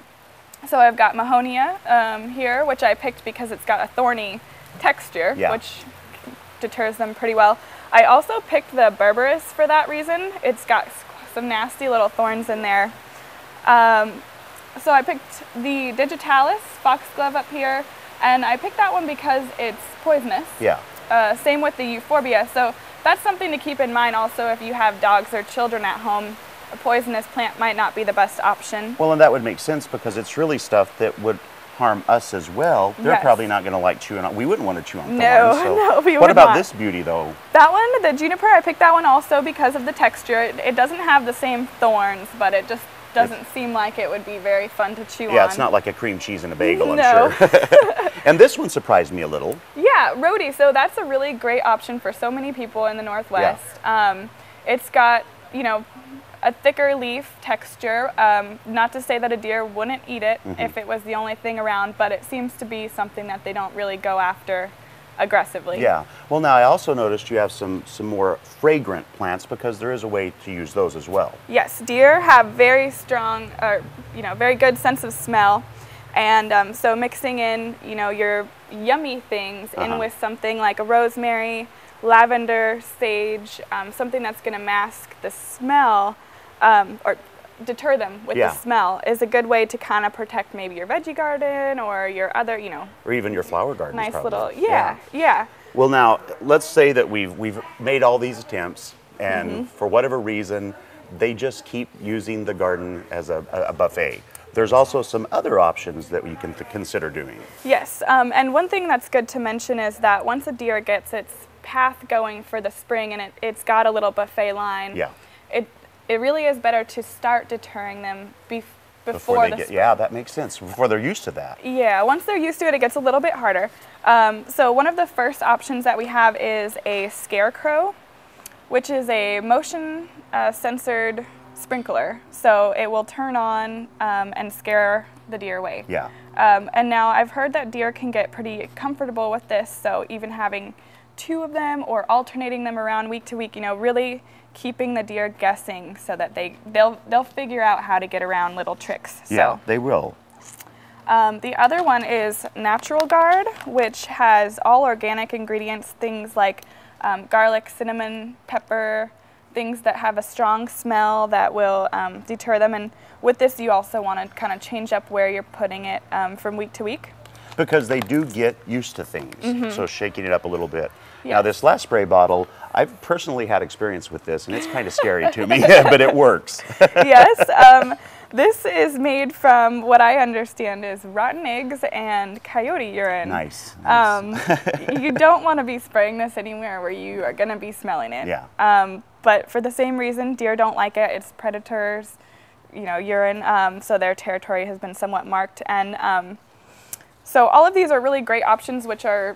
So I've got Mahonia here, which I picked because it's got a thorny texture, which deters them pretty well. I also picked the Berberis for that reason. It's got some nasty little thorns in there. So I picked the digitalis foxglove up here, and I picked that one because it's poisonous. Yeah. Same with the euphorbia. So that's something to keep in mind also if you have dogs or children at home. A poisonous plant might not be the best option. Well, and that would make sense because it's really stuff that would harm us as well. They're probably not going to like chewing on. We wouldn't want to chew on thorns. No, we would not. What about this beauty though? That one, the juniper, I picked that one also because of the texture. It doesn't have the same thorns, but it just doesn't seem like it would be very fun to chew on. Yeah, it's not like a cream cheese and a bagel, I'm sure. And this one surprised me a little. Yeah, rhodie. So that's a really great option for so many people in the Northwest. Yeah. It's got, you know, a thicker leaf texture. Not to say that a deer wouldn't eat it if it was the only thing around, but it seems to be something that they don't really go after aggressively. Yeah. Well, now I also noticed you have some more fragrant plants because there is a way to use those as well. Yes, deer have very strong, you know, very good sense of smell, and so mixing in, you know, your yummy things in with something like a rosemary, lavender, sage, something that's going to mask the smell or deter them with the smell is a good way to kind of protect maybe your veggie garden or your other, you know, or even your flower garden. Nice little, yeah. Well, now let's say that we've made all these attempts, and for whatever reason, they just keep using the garden as a buffet. There's also some other options that you can consider doing. Yes, and one thing that's good to mention is that once a deer gets its path going for the spring and it's got a little buffet line, it really is better to start deterring them before the spring. Yeah, that makes sense, before they're used to that. Yeah, once they're used to it, it gets a little bit harder. So one of the first options that we have is a scarecrow, which is a motion censored sprinkler. So it will turn on and scare the deer away. Yeah. And now I've heard that deer can get pretty comfortable with this, so even having 2 of them or alternating them around week to week, you know, really keeping the deer guessing so that they'll figure out how to get around little tricks. Yeah, they will. The other one is Natural Guard, which has all organic ingredients, things like garlic, cinnamon, pepper, things that have a strong smell that will deter them. And with this, you also want to kind of change up where you're putting it from week to week. Because they do get used to things, so shaking it up a little bit. Yes. Now this last spray bottle, I've personally had experience with this, and it's kind of scary to me, but it works. Yes, this is made from what I understand is rotten eggs and coyote urine. Nice. You don't want to be spraying this anywhere where you are going to be smelling it. Yeah. But for the same reason, deer don't like it. It's predators, you know, urine, so their territory has been somewhat marked. And so all of these are really great options, which are,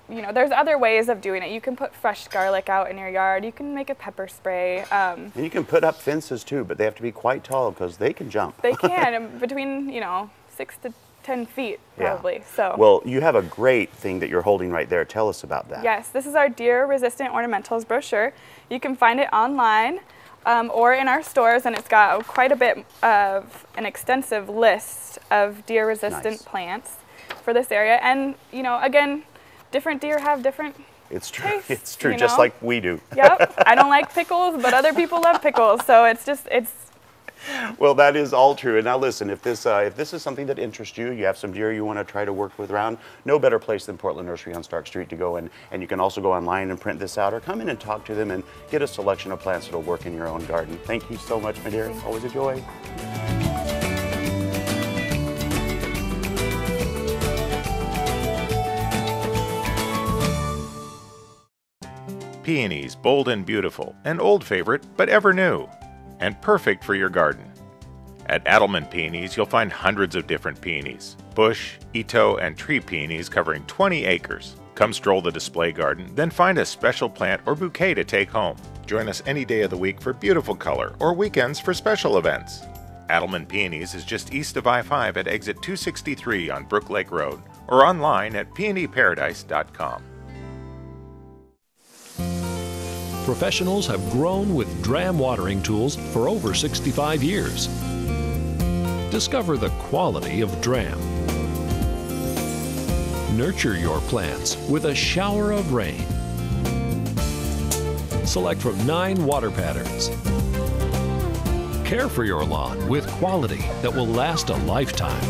you know, there's other ways of doing it. You can put fresh garlic out in your yard. You can make a pepper spray. And you can put up fences too, but they have to be quite tall because they can jump. They can, between, you know, 6 to 10 feet probably. Yeah. So. Well, you have a great thing that you're holding right there. Tell us about that. Yes, this is our deer resistant ornamentals brochure. You can find it online or in our stores, and it's got quite a bit of an extensive list of deer resistant plants for this area. And, you know, again, different deer have different tastes, it's true, just like we do. Yep. I don't like pickles, but other people love pickles. So it's just, Well, that is all true. And now listen, if this is something that interests you, you have some deer you want to try to work with around, no better place than Portland Nursery on Stark Street to go in. And you can also go online and print this out or come in and talk to them and get a selection of plants that will work in your own garden. Thank you so much, my dear. Always a joy. Peonies, bold and beautiful, an old favorite, but ever new, and perfect for your garden. At Adelman Peonies, you'll find hundreds of different peonies, bush, ito, and tree peonies covering 20 acres. Come stroll the display garden, then find a special plant or bouquet to take home. Join us any day of the week for beautiful color or weekends for special events. Adelman Peonies is just east of I-5 at exit 263 on Brook Lake Road or online at peonyparadise.com. Professionals have grown with dram watering tools for over 65 years. Discover the quality of dram. Nurture your plants with a shower of rain. Select from 9 water patterns. Care for your lawn with quality that will last a lifetime.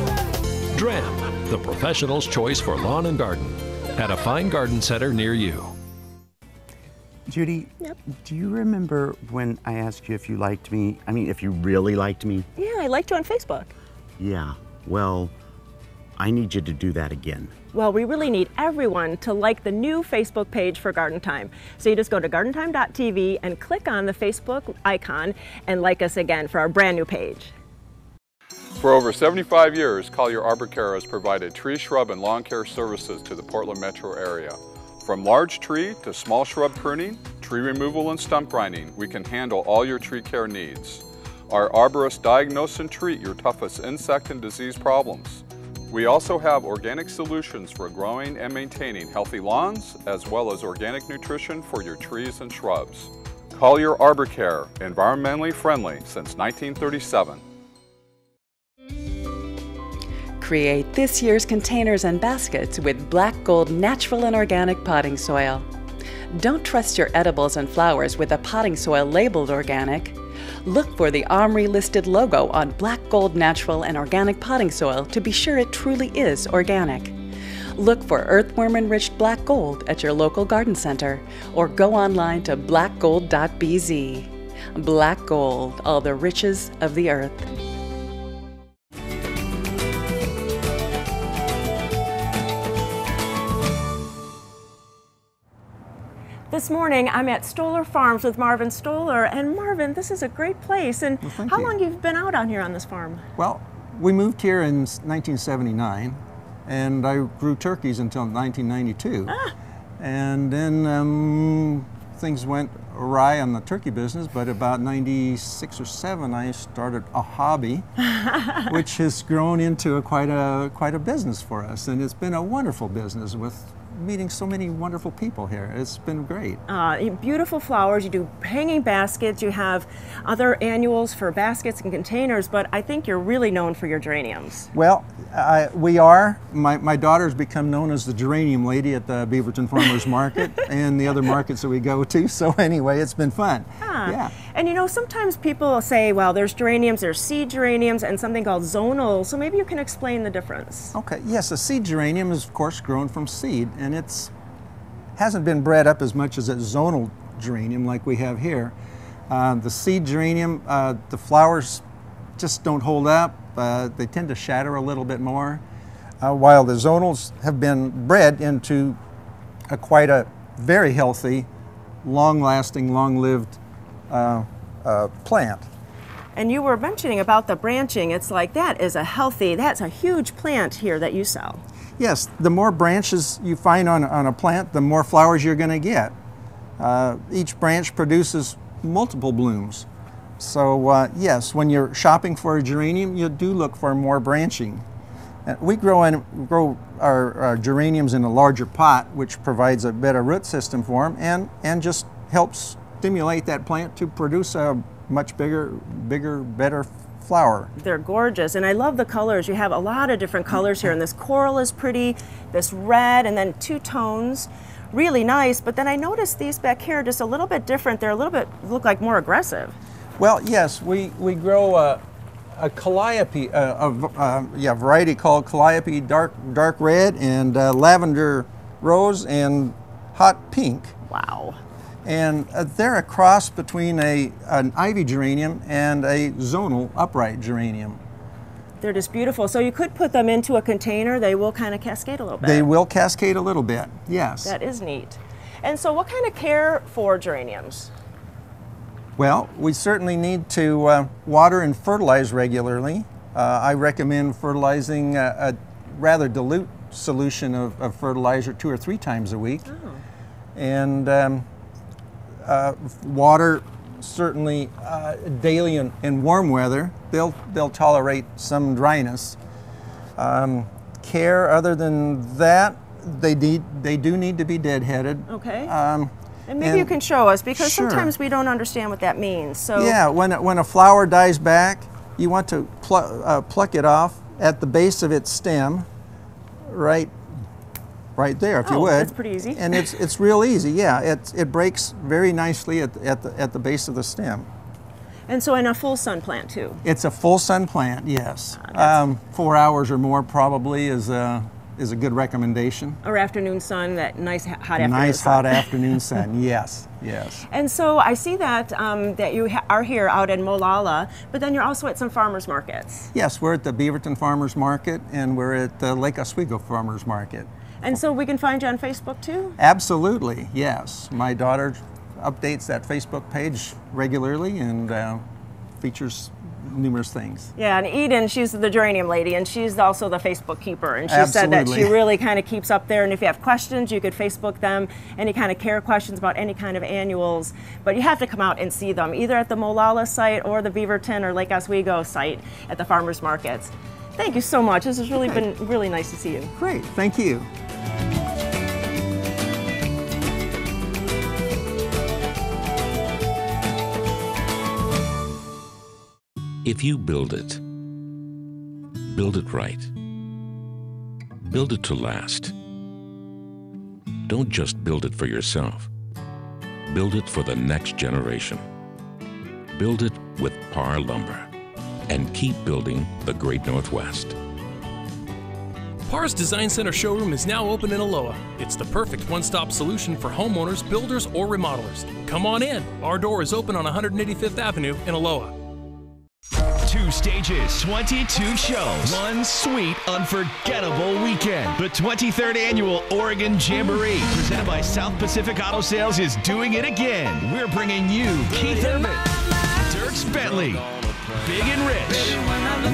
Dram, the professional's choice for lawn and garden, at a fine garden center near you. Judy, Yep. do you remember when I asked you if you liked me? I mean, if you really liked me? Yeah, I liked you on Facebook. Yeah, well, I need you to do that again. Well, we really need everyone to like the new Facebook page for Garden Time. So you just go to gardentime.tv and click on the Facebook icon and like us again for our brand new page. For over 75 years, Collier Arbor Care has provided tree, shrub, and lawn care services to the Portland metro area. From large tree to small shrub pruning, tree removal and stump grinding, we can handle all your tree care needs. Our arborists diagnose and treat your toughest insect and disease problems. We also have organic solutions for growing and maintaining healthy lawns, as well as organic nutrition for your trees and shrubs. Collier Arbor Care, environmentally friendly since 1937. Create this year's containers and baskets with Black Gold natural and organic potting soil. Don't trust your edibles and flowers with a potting soil labeled organic. Look for the OMRI listed logo on Black Gold natural and organic potting soil to be sure it truly is organic. Look for earthworm-enriched black gold at your local garden center or go online to blackgold.bz. Black Gold, all the riches of the earth. This morning, I'm at Stoller Farms with Marvin Stoller. And Marvin, this is a great place. And how long have you been out on here on this farm? Well, we moved here in 1979, and I grew turkeys until 1992. And then things went awry on the turkey business, but about 96 or 7, I started a hobby, which has grown into quite a business for us. And it's been a wonderful business with meeting so many wonderful people here. It's been great. Beautiful flowers. You do hanging baskets. You have other annuals for baskets and containers, but I think you're really known for your geraniums. Well, we are. My daughter's become known as the geranium lady at the Beaverton Farmers Market and the other markets that we go to. So anyway, it's been fun. Yeah. And you know, sometimes people say, well, there's geraniums, there's seed geraniums, and something called zonal. So maybe you can explain the difference. Okay. Yes, a seed geranium is, of course, grown from seed, and it's hasn't been bred up as much as a zonal geranium like we have here. The seed geranium, the flowers just don't hold up. They tend to shatter a little bit more, while the zonals have been bred into quite a very healthy, long-lasting, long-lived plant. And you were mentioning about the branching. It's like that's a huge plant here that you sell. Yes, the more branches you find on a plant, the more flowers you're going to get. Each branch produces multiple blooms. So yes, when you're shopping for a geranium, you do look for more branching. We grow our geraniums in a larger pot, which provides a better root system for them and just helps stimulate that plant to produce a much bigger, better flower. They're gorgeous, and I love the colors. You have a lot of different colors here, and this coral is pretty, this red, and then 2 tones. Really nice, but then I noticed these back here are just a little bit different. They're a little bit, look like more aggressive. Well, yes, we grow a calliope, variety called calliope dark red and lavender rose and hot pink. Wow. And they're a cross between an ivy geranium and a zonal upright geranium. They're just beautiful. So you could put them into a container. They will kind of cascade a little bit. They will cascade a little bit, yes. That is neat. And so what kind of care for geraniums? Well, we certainly need to water and fertilize regularly. I recommend fertilizing a rather dilute solution of fertilizer 2 or 3 times a week. Oh. And water certainly daily in warm weather. They'll tolerate some dryness. Care other than that, they do need to be deadheaded. Okay. And maybe you can show us, because sometimes we don't understand what that means. So yeah, when a flower dies back, you want to pluck it off at the base of its stem, right there, if you would. That's pretty easy. And it's real easy. Yeah, it breaks very nicely at the base of the stem. And so in a full sun plant too. It's a full sun plant, yes. 4 hours or more probably is is a good recommendation. Or afternoon sun, that nice hot afternoon Nice sun. hot afternoon sun, yes, yes. And so I see that that you are here out in Molalla, but then you're also at some farmers markets. Yes, we're at the Beaverton Farmers Market and we're at the Lake Oswego Farmers Market. And so we can find you on Facebook too? Absolutely, yes. My daughter updates that Facebook page regularly and features numerous things. Yeah, and Eden, she's the geranium lady, and she's also the Facebook keeper. And she said that Absolutely. she really kind of keeps up there. And if you have questions, you could Facebook them, any kind of care questions about any kind of annuals. But you have to come out and see them, either at the Molalla site or the Beaverton or Lake Oswego site at the farmers markets. Thank you so much. This has really been really nice to see you. Great, thank you. If you build it right. Build it to last. Don't just build it for yourself. Build it for the next generation. Build it with Parr Lumber. And keep building the Great Northwest. Parr's Design Center showroom is now open in Aloha. It's the perfect one-stop solution for homeowners, builders, or remodelers. Come on in. Our door is open on 185th Avenue in Aloha. 2 stages, 22 shows, one sweet, unforgettable weekend. The 23rd Annual Oregon Jamboree, presented by South Pacific Auto Sales, is doing it again. We're bringing you Keith Urban, Dierks Bentley, Big and Rich,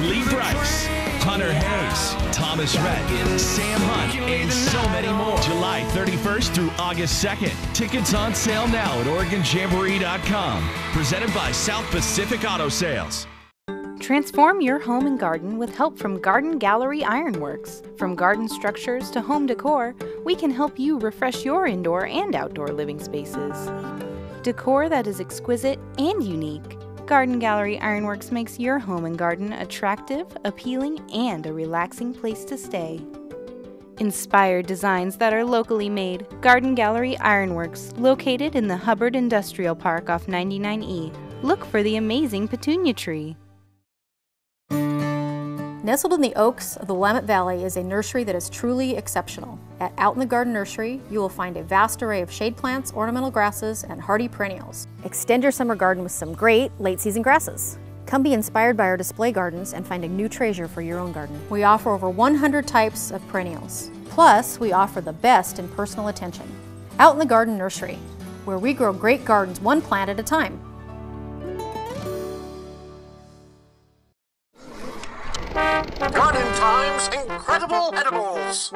Lee Bryce, Hunter Hayes, Thomas Rhett, Sam Hunt, and so many more. July 31st through August 2nd. Tickets on sale now at OregonJamboree.com. Presented by South Pacific Auto Sales. Transform your home and garden with help from Garden Gallery Ironworks. From garden structures to home decor, we can help you refresh your indoor and outdoor living spaces. Decor that is exquisite and unique. Garden Gallery Ironworks makes your home and garden attractive, appealing, and a relaxing place to stay. Inspired designs that are locally made. Garden Gallery Ironworks, located in the Hubbard Industrial Park off 99E. Look for the amazing petunia tree. Nestled in the oaks of the Willamette Valley is a nursery that is truly exceptional. At Out in the Garden Nursery, you will find a vast array of shade plants, ornamental grasses, and hardy perennials. Extend your summer garden with some great late-season grasses. Come be inspired by our display gardens and find a new treasure for your own garden. We offer over 100 types of perennials. Plus, we offer the best in personal attention. Out in the Garden Nursery, where we grow great gardens one plant at a time. Garden Time's Incredible Edibles.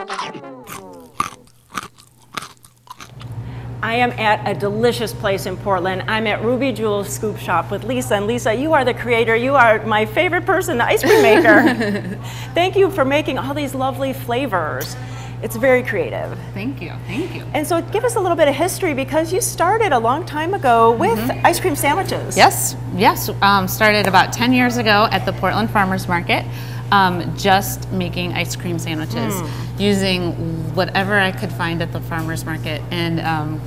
I am at a delicious place in Portland. I'm at Ruby Jewel's Scoop Shop with Lisa. And Lisa, you are the creator. You are my favorite person, the ice cream maker. Thank you for making all these lovely flavors. It's very creative. Thank you, thank you. And so give us a little bit of history, because you started a long time ago with ice cream sandwiches. Yes, started about 10 years ago at the Portland Farmers Market, just making ice cream sandwiches, using whatever I could find at the farmers market, and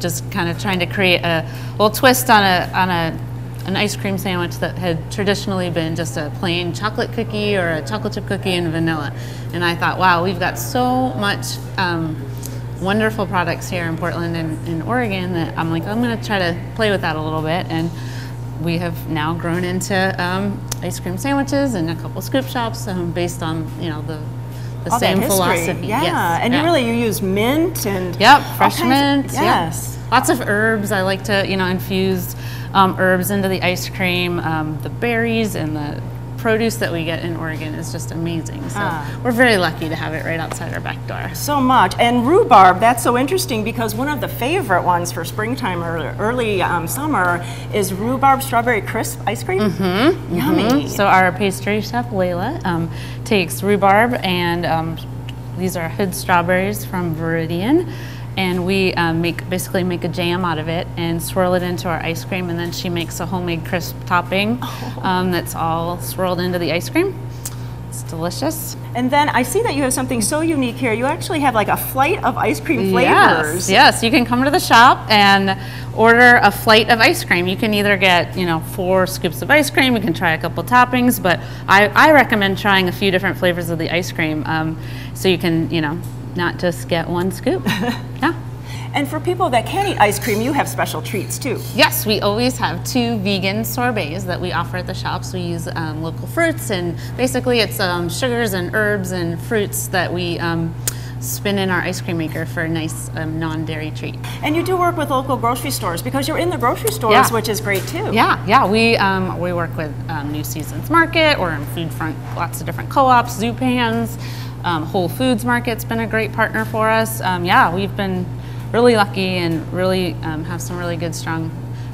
just kind of trying to create a little twist on an ice cream sandwich that had traditionally been just a plain chocolate cookie or a chocolate chip cookie and vanilla. And I thought, wow, we've got so much wonderful products here in Portland and in Oregon that I'm like, I'm going to try to play with that a little bit. And we have now grown into ice cream sandwiches and a couple scoop shops based on, you know, the all same that philosophy. Yeah, yes. and you use mint and fresh mint. Yes, lots of herbs. I like to, you know, infuse herbs into the ice cream. The berries and the produce that we get in Oregon is just amazing. So we're very lucky to have it right outside our back door. So much. And rhubarb, that's so interesting, because one of the favorite ones for springtime or early summer is rhubarb strawberry crisp ice cream. Yummy. So our pastry chef, Layla, takes rhubarb, and these are hood strawberries from Viridian. And we basically make a jam out of it and swirl it into our ice cream, and then she makes a homemade crisp topping that's all swirled into the ice cream. It's delicious. And then I see that you have something so unique here. You actually have like a flight of ice cream flavors. Yes, you can come to the shop and order a flight of ice cream. You can either get, you know, 4 scoops of ice cream, you can try a couple toppings, but I recommend trying a few different flavors of the ice cream, so you can, you know, not just get one scoop. Yeah. And for people that can't eat ice cream, you have special treats too. Yes, we always have 2 vegan sorbets that we offer at the shops. We use local fruits, and basically it's sugars and herbs and fruits that we spin in our ice cream maker for a nice non-dairy treat. And you do work with local grocery stores, because you're in the grocery stores, which is great too. Yeah. We work with New Seasons Market, or in Food Front, lots of different co-ops, Zupans, Whole Foods Market's been a great partner for us. We've been really lucky and really have some really good, strong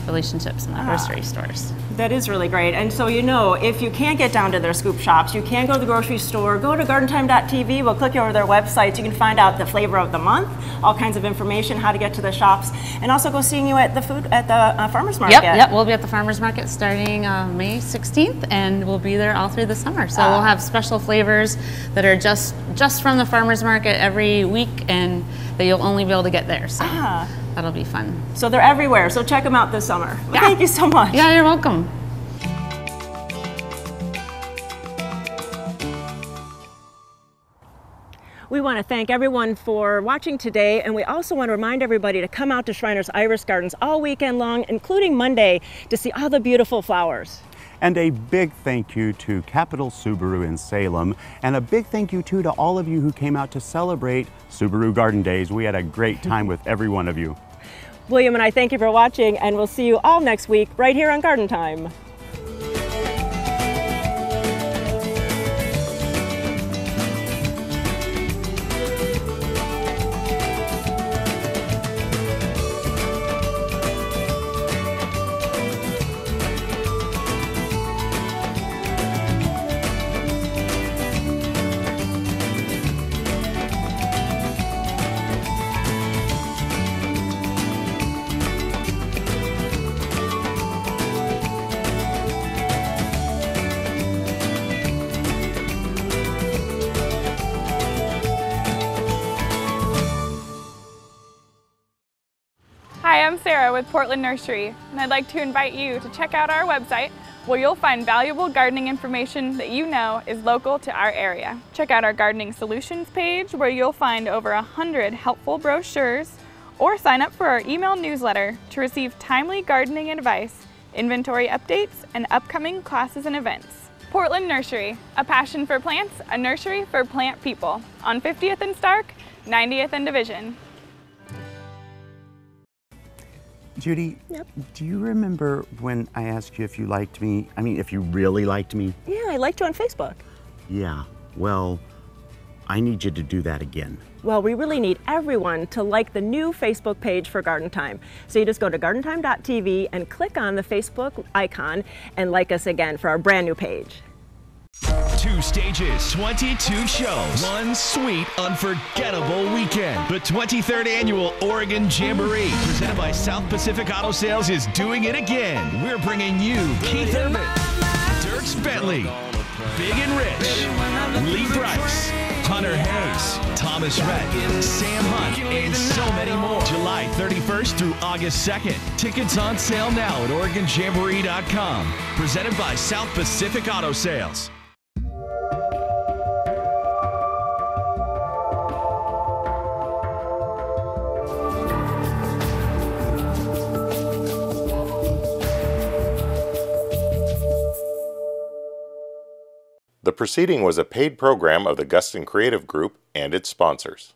relationships in the grocery stores. That is really great. And so, if you can't get down to their scoop shops, you can go to the grocery store, go to gardentime.tv, we'll click over their websites. You can find out the flavor of the month, all kinds of information, how to get to the shops, and also go seeing you at the farmers market. Yep, we'll be at the farmers market starting May 16th, and we'll be there all through the summer. So we'll have special flavors that are just from the farmers market every week, and that you'll only be able to get there. So that'll be fun. So they're everywhere, so check them out this summer. Well, thank you so much. Yeah, you're welcome. We want to thank everyone for watching today, and we also want to remind everybody to come out to Shriners Iris Gardens all weekend long, including Monday, to see all the beautiful flowers. And a big thank you to Capital Subaru in Salem, and a big thank you too to all of you who came out to celebrate Subaru Garden Days. We had a great time with every one of you. William and I thank you for watching, and we'll see you all next week right here on Garden Time. Hi, I'm Sarah with Portland Nursery, and I'd like to invite you to check out our website, where you'll find valuable gardening information that you know is local to our area. Check out our gardening solutions page, where you'll find over 100 helpful brochures, or sign up for our email newsletter to receive timely gardening advice, inventory updates, and upcoming classes and events. Portland Nursery, a passion for plants, a nursery for plant people, on 50th and Stark, 90th and Division. Judy, do you remember when I asked you if you liked me? I mean, if you really liked me? Yeah, I liked you on Facebook. Yeah, well, I need you to do that again. Well, we really need everyone to like the new Facebook page for Garden Time. So you just go to gardentime.tv and click on the Facebook icon and like us again for our brand new page. 2 stages, 22 shows, one sweet, unforgettable weekend. The 23rd Annual Oregon Jamboree, presented by South Pacific Auto Sales, is doing it again. We're bringing you Keith Urban, Dirks Bentley, Big and Rich, Lee Bryce, Hunter Hayes, Thomas Rhett, Sam Hunt, and so many more. July 31st through August 2nd. Tickets on sale now at OregonJamboree.com. Presented by South Pacific Auto Sales. The proceeding was a paid program of the Guston Creative Group and its sponsors.